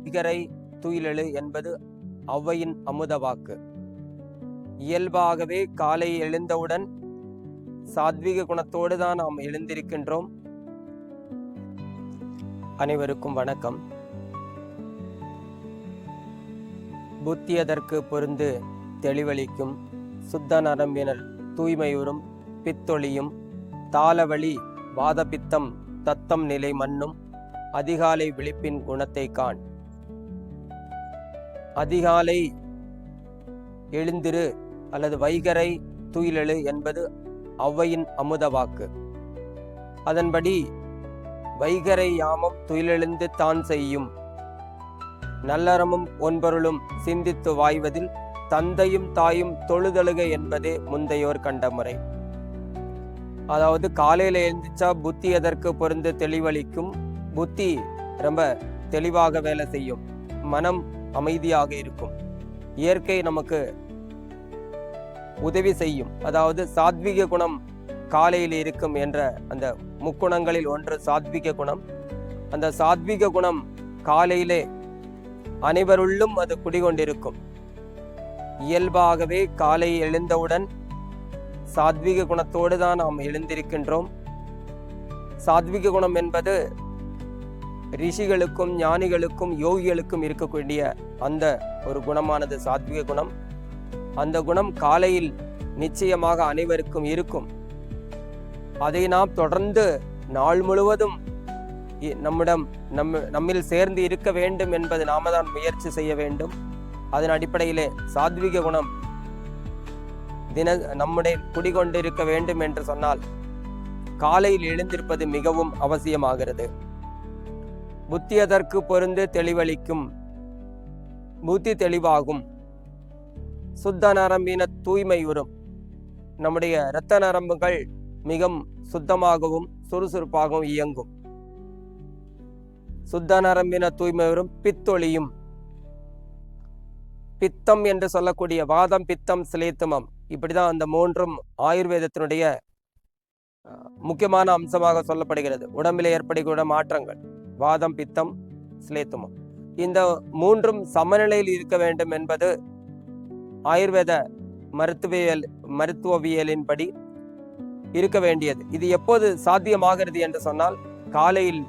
வைகறை துயிலெழு என்பது ஔவையின் அமுத வாக்கு. இயல்பாகவே காலை எழுந்தவுடன் சாத்வீக குணத்தோடு தான் நாம் எழுந்திருக்கின்றோம். அனைவருக்கும் வணக்கம். புத்தியதற்கு பொருந்து தெளிவளிக்கும் சுத்த நரம்பினர் தூய்மையுறும் பித்தொழியும் தாளவழி வாதபித்தம் தத்தம் நிலை மன்னும் அதிகாலை விழிப்பின் குணத்தை காண். அதிகாலை எழுந்திரு அல்லது வைகறை துயிலெழு என்பது ஔவையின் அமுத வாக்கு. அதன்படி வைகறை யாமம் துயிலெழுந்து தான் செய்யும் நல்லறமும் ஒன்பொருளும் சிந்தித்து வாய்வதில் தந்தையும் தாயும் தொழுதழுக என்பதே முந்தையோர் கண்ட முறை. அதாவது காலையில எழுந்திச்சா புத்தி எதற்கு பொருந்து தெளிவளிக்கும். புத்தி ரொம்ப தெளிவாக வேலை செய்யும், மனம் அமைதியாக இருக்கும், இயற்கை நமக்கு உதவி செய்யும். அதாவது சாத்விக குணம் காலையில் இருக்கும் என்ற அந்த முக்குணங்களில் ஒன்று சாத்விக குணம். அந்த சாத்விக குணம் காலையிலே அனைவருள்ளும் அது குடிகொண்டிருக்கும். இயல்பாகவே காலை எழுந்தவுடன் சாத்விக குணத்தோடு தான் நாம் எழுந்திருக்கின்றோம். சாத்விக குணம் என்பது ரிஷிகளுக்கும் ஞானிகளுக்கும் யோகிகளுக்கும் இருக்கக்கூடிய அந்த ஒரு குணமானது சாத்விக குணம். அந்த குணம் காலையில் நிச்சயமாக அனைவருக்கும் இருக்கும். அதை நாம் தொடர்ந்து நாள் முழுவதும் நம்மில் சேர்ந்து இருக்க வேண்டும் என்பது நாம தான் முயற்சி செய்ய வேண்டும். அதன் அடிப்படையிலே சாத்விக குணம் நம்முடைய குடிகொண்டிருக்க வேண்டும் என்று சொன்னால் காலையில் எழுந்திருப்பது மிகவும் அவசியமாகிறது. புத்தி அதற்கு பொருந்து தெளிவளிக்கும், புத்தி தெளிவாகும். சுத்த நரம்பின தூய்மையுறும், நம்முடைய இரத்த நரம்புகள் மிகவும் சுத்தமாகவும் சுறுசுறுப்பாகவும் இயங்கும். சுத்த நரம்பின தூய்மையுறும் பித்தொழியும், பித்தம் என்று சொல்லக்கூடிய வாதம் பித்தம் சிலேத்துமம், இப்படிதான் அந்த மூன்றும் ஆயுர்வேதத்தினுடைய முக்கியமான அம்சமாக சொல்லப்படுகிறது. உடம்பிலே ஏற்படக்கூடிய மாற்றங்கள் வாதம் பித்தம் சிலேத்துமம், இந்த மூன்றும் சமநிலையில் இருக்க வேண்டும் என்பது ஆயுர்வேத மருத்துவவியலின்படி இருக்க வேண்டியது. இது எப்போது சாத்தியமாகிறது என்று சொன்னால் காலையில்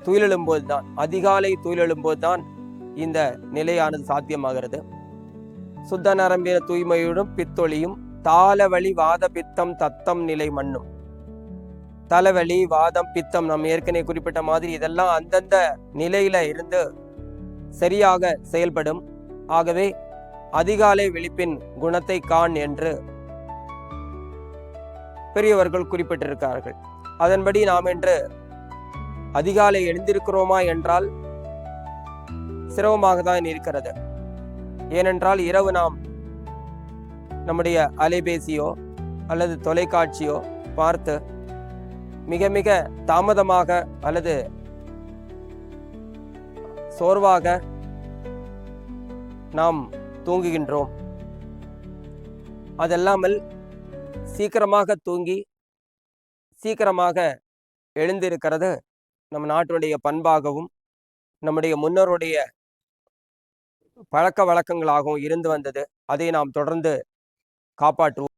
துயிலெழும்போதுதான், அதிகாலை துயிலெழும்போதுதான் இந்த நிலையானது சாத்தியமாகிறது. சுத்த நரம்பின தூய்மையுடன் பித்தொழியும் தாளவழி வாத பித்தம் தத்தம் நிலை மன்னும். தலைவலி வாதம் பித்தம் நம்ம ஏற்கனவே குறிப்பிட்ட மாதிரி இதெல்லாம் அந்தந்த நிலையில இருந்து சரியாக செயல்படும். ஆகவே அதிகாலை விழிப்பின் குணத்தை காண் என்று பெரியவர்கள் குறிப்பிட்டிருக்கிறார்கள். அதன்படி நாம் இன்று அதிகாலை எழுந்திருக்கிறோமா என்றால் சிரமமாக தான் இருக்கிறது. ஏனென்றால் இரவு நாம் நம்முடைய அலைபேசியோ அல்லது தொலைக்காட்சியோ பார்த்து மிக மிக தாமதமாக அல்லது சோர்வாக நாம் தூங்குகின்றோம். அதல்லாமல் சீக்கிரமாக தூங்கி சீக்கிரமாக எழுந்திருக்கிறது நம் நாட்டுடைய பண்பாகவும் நம்முடைய முன்னோருடைய பழக்க வழக்கங்களாகவும் இருந்து வந்தது. அதை நாம் தொடர்ந்து காப்பாற்றுவோம்.